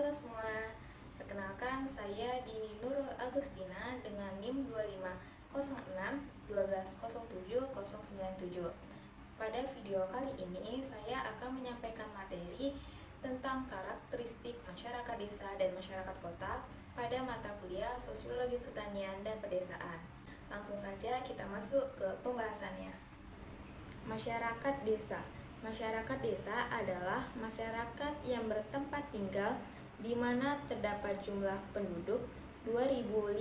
Halo semua, perkenalkan saya Dini Nurul Agustina dengan NIM 2506 1207 097. Pada video kali ini saya akan menyampaikan materi tentang karakteristik masyarakat desa dan masyarakat kota pada mata kuliah Sosiologi Pertanian dan Pedesaan. Langsung saja kita masuk ke pembahasannya. Masyarakat desa. Masyarakat desa adalah masyarakat yang bertempat tinggal di mana terdapat jumlah penduduk 2.500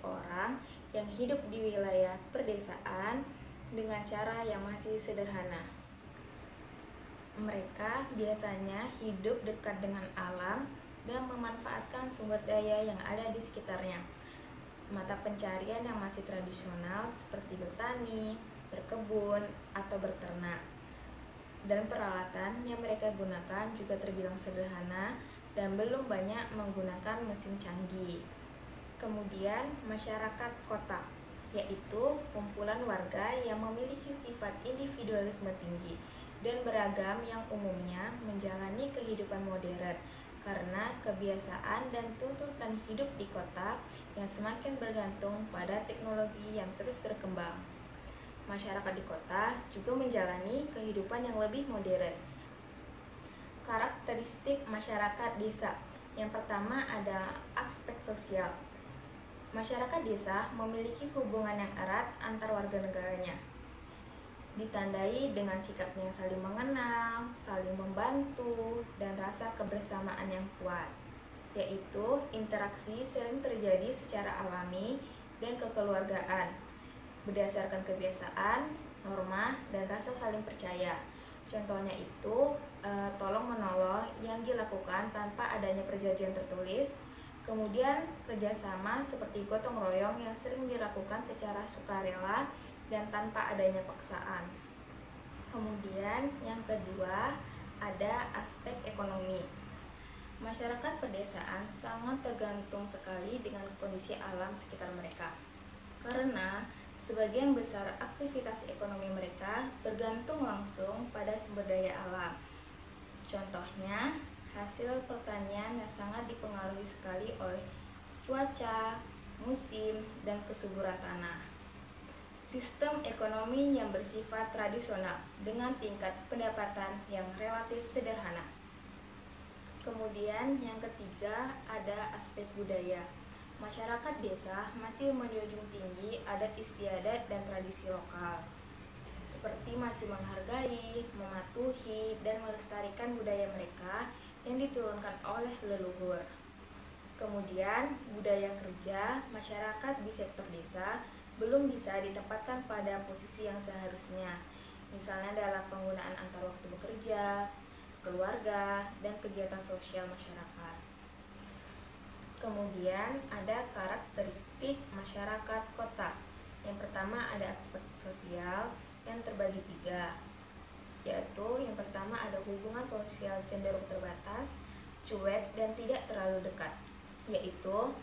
orang yang hidup di wilayah perdesaan dengan cara yang masih sederhana. Mereka biasanya hidup dekat dengan alam dan memanfaatkan sumber daya yang ada di sekitarnya. Mata pencarian yang masih tradisional seperti bertani, berkebun, atau berternak. Dan peralatan yang mereka gunakan juga terbilang sederhana dan belum banyak menggunakan mesin canggih. Kemudian masyarakat kota, yaitu kumpulan warga yang memiliki sifat individualisme tinggi dan beragam yang umumnya menjalani kehidupan modern karena kebiasaan dan tuntutan hidup di kota yang semakin bergantung pada teknologi yang terus berkembang. Masyarakat di kota juga menjalani kehidupan yang lebih modern. Karakteristik masyarakat desa. Yang pertama ada aspek sosial. Masyarakat desa memiliki hubungan yang erat antar warga negaranya. Ditandai dengan sikap yang saling mengenal, saling membantu, dan rasa kebersamaan yang kuat, yaitu interaksi sering terjadi secara alami dan kekeluargaan berdasarkan kebiasaan, norma, dan rasa saling percaya. Contohnya itu tolong-menolong yang dilakukan tanpa adanya perjanjian tertulis. Kemudian kerjasama seperti gotong royong yang sering dilakukan secara sukarela dan tanpa adanya paksaan. Kemudian yang kedua ada aspek ekonomi. Masyarakat pedesaan sangat tergantung sekali dengan kondisi alam sekitar mereka. Karena sebagian besar aktivitas ekonomi mereka bergantung langsung pada sumber daya alam. Contohnya, hasil pertanian yang sangat dipengaruhi sekali oleh cuaca, musim, dan kesuburan tanah. Sistem ekonomi yang bersifat tradisional dengan tingkat pendapatan yang relatif sederhana. Kemudian yang ketiga ada aspek budaya. Masyarakat desa masih menjunjung tinggi adat istiadat dan tradisi lokal, seperti masih menghargai, mematuhi, dan melestarikan budaya mereka yang diturunkan oleh leluhur. Kemudian, budaya kerja masyarakat di sektor desa belum bisa ditempatkan pada posisi yang seharusnya, misalnya dalam penggunaan antar waktu bekerja, keluarga, dan kegiatan sosial masyarakat. Kemudian ada karakteristik masyarakat kota. Yang pertama ada aspek sosial yang terbagi 3, yaitu yang pertama ada hubungan sosial cenderung terbatas, cuek, dan tidak terlalu dekat, yaitu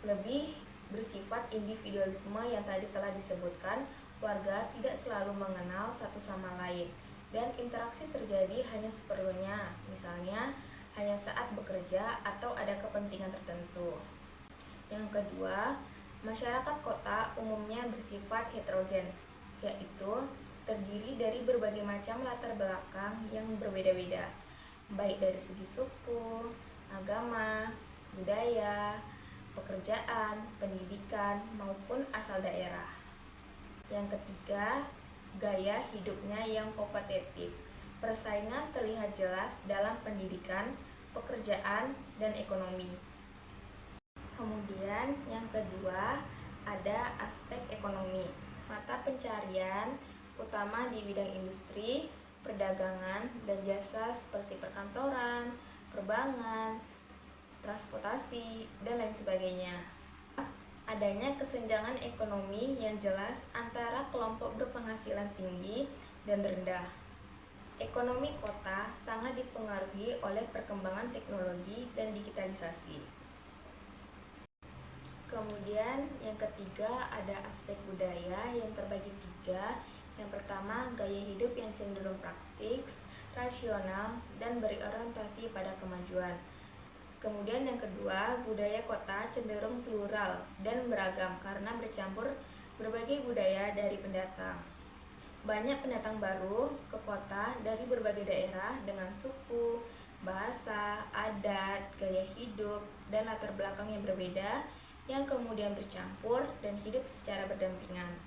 lebih bersifat individualisme yang tadi telah disebutkan. Warga tidak selalu mengenal satu sama lain dan interaksi terjadi hanya seperlunya, misalnya hanya saat bekerja atau ada kepentingan tertentu. Yang kedua, masyarakat kota umumnya bersifat heterogen, yaitu terdiri dari berbagai macam latar belakang yang berbeda-beda, baik dari segi suku, agama, budaya, pekerjaan, pendidikan, maupun asal daerah. Yang ketiga, gaya hidupnya yang kompetitif. Persaingan terlihat jelas dalam pendidikan, pekerjaan, dan ekonomi. Kemudian yang kedua ada aspek ekonomi. Mata pencarian utama di bidang industri, perdagangan, dan jasa seperti perkantoran, perbankan, transportasi, dan lain sebagainya. Adanya kesenjangan ekonomi yang jelas antara kelompok berpenghasilan tinggi dan rendah. Ekonomi kota sangat dipengaruhi oleh perkembangan teknologi dan digitalisasi. Kemudian yang ketiga ada aspek budaya yang terbagi 3. Yang pertama gaya hidup yang cenderung praktis, rasional, dan berorientasi pada kemajuan. Kemudian yang kedua, budaya kota cenderung plural dan beragam karena bercampur berbagai budaya dari pendatang. Banyak pendatang baru ke kota dari berbagai daerah dengan suku, bahasa, adat, gaya hidup, dan latar belakang yang berbeda yang kemudian bercampur dan hidup secara berdampingan.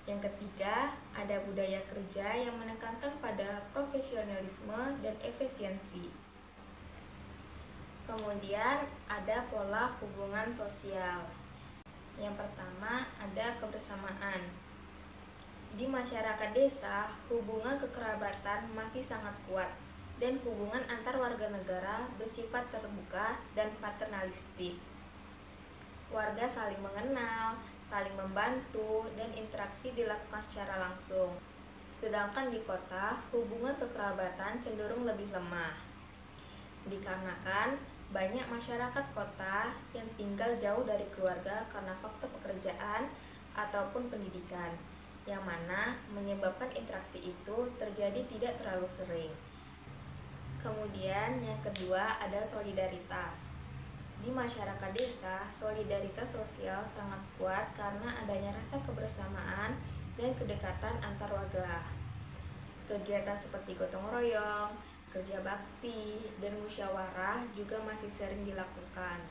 Yang ketiga, ada budaya kerja yang menekankan pada profesionalisme dan efisiensi. Kemudian ada pola hubungan sosial. Yang pertama ada kebersamaan. Di masyarakat desa, hubungan kekerabatan masih sangat kuat dan hubungan antar warga negara bersifat terbuka dan paternalistik. Warga saling mengenal, saling membantu, dan interaksi dilakukan secara langsung. Sedangkan di kota, hubungan kekerabatan cenderung lebih lemah. Dikarenakan banyak masyarakat kota yang tinggal jauh dari keluarga karena faktor pekerjaan ataupun pendidikan, yang mana menyebabkan interaksi itu terjadi tidak terlalu sering. Kemudian yang kedua ada solidaritas. Di masyarakat desa, solidaritas sosial sangat kuat karena adanya rasa kebersamaan dan kedekatan antar warga. Kegiatan seperti gotong royong, kerja bakti, dan musyawarah juga masih sering dilakukan.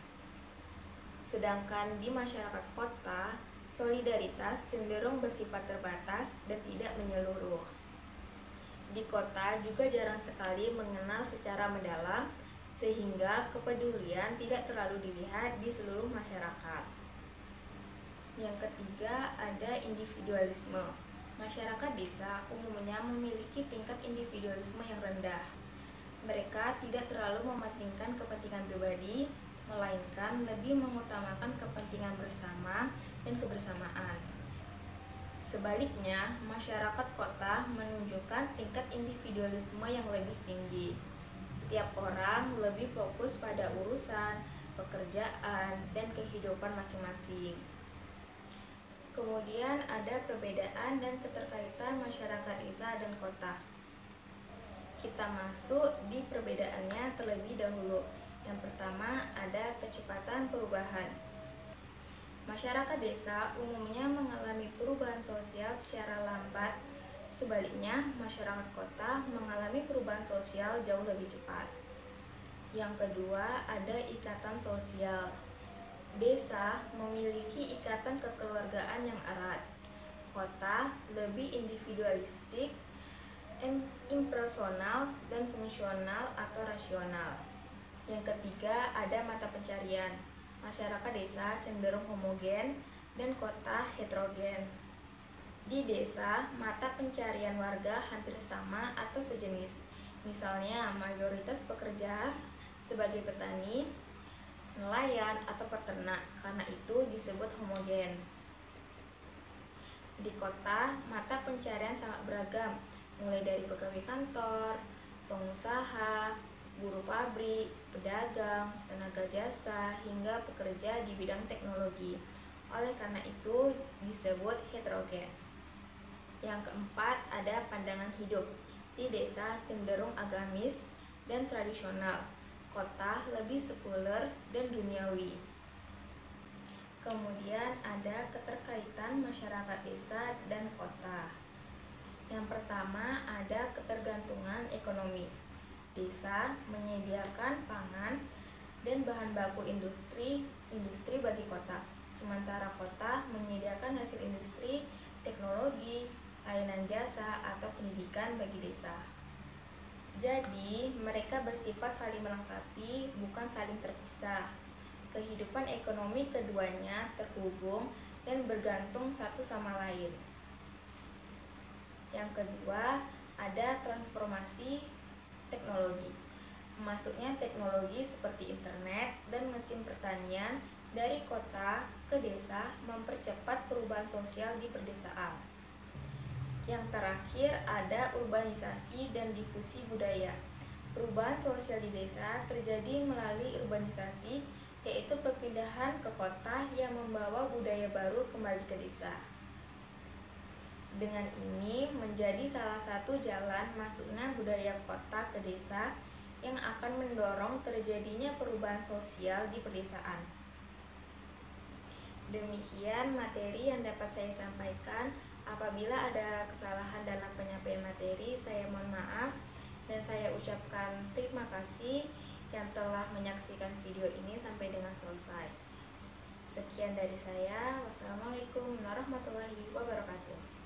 Sedangkan di masyarakat kota, solidaritas cenderung bersifat terbatas dan tidak menyeluruh. Di kota juga jarang sekali mengenal secara mendalam, sehingga kepedulian tidak terlalu dilihat di seluruh masyarakat. Yang ketiga ada individualisme. Masyarakat desa umumnya memiliki tingkat individualisme yang rendah. Mereka tidak terlalu mementingkan kepentingan pribadi, melainkan lebih mengutamakan kepentingan bersama dan kebersamaan. Sebaliknya, masyarakat kota menunjukkan tingkat individualisme yang lebih tinggi. Tiap orang lebih fokus pada urusan, pekerjaan, dan kehidupan masing-masing. Kemudian ada perbedaan dan keterkaitan masyarakat desa dan kota. Kita masuk di perbedaannya terlebih dahulu. Yang pertama ada kecepatan perubahan. Masyarakat desa umumnya mengalami perubahan sosial secara lambat. Sebaliknya, masyarakat kota mengalami perubahan sosial jauh lebih cepat. Yang kedua ada ikatan sosial. Desa memiliki ikatan kekeluargaan yang erat. Kota lebih individualistik, impersonal, dan fungsional atau rasional. Yang ketiga ada mata pencarian. Masyarakat desa cenderung homogen dan kota heterogen. Di desa, mata pencarian warga hampir sama atau sejenis. Misalnya, mayoritas pekerja sebagai petani, nelayan, atau peternak. Karena itu disebut homogen. Di kota, mata pencarian sangat beragam, mulai dari pegawai kantor, pengusaha, buruh pabrik, pedagang, tenaga jasa, hingga pekerja di bidang teknologi. Oleh karena itu disebut heterogen. Yang keempat ada pandangan hidup. Di desa cenderung agamis dan tradisional. Kota lebih sekuler dan duniawi. Kemudian ada keterkaitan masyarakat desa dan kota. Yang pertama ada ketergantungan ekonomi. Desa menyediakan pangan dan bahan baku industri bagi kota. Sementara kota menyediakan hasil industri, teknologi, layanan jasa, atau pendidikan bagi desa. Jadi, mereka bersifat saling melengkapi, bukan saling terpisah. Kehidupan ekonomi keduanya terhubung dan bergantung satu sama lain. Yang kedua, ada transformasi teknologi. Masuknya teknologi seperti internet dan mesin pertanian dari kota ke desa mempercepat perubahan sosial di perdesaan. Yang terakhir ada urbanisasi dan difusi budaya. Perubahan sosial di desa terjadi melalui urbanisasi, yaitu perpindahan ke kota yang membawa budaya baru kembali ke desa. Dengan ini menjadi salah satu jalan masuknya budaya kota ke desa yang akan mendorong terjadinya perubahan sosial di pedesaan. Demikian materi yang dapat saya sampaikan. Apabila ada kesalahan dalam penyampaian materi, saya mohon maaf dan saya ucapkan terima kasih yang telah menyaksikan video ini sampai dengan selesai. Sekian dari saya. Wassalamualaikum warahmatullahi wabarakatuh.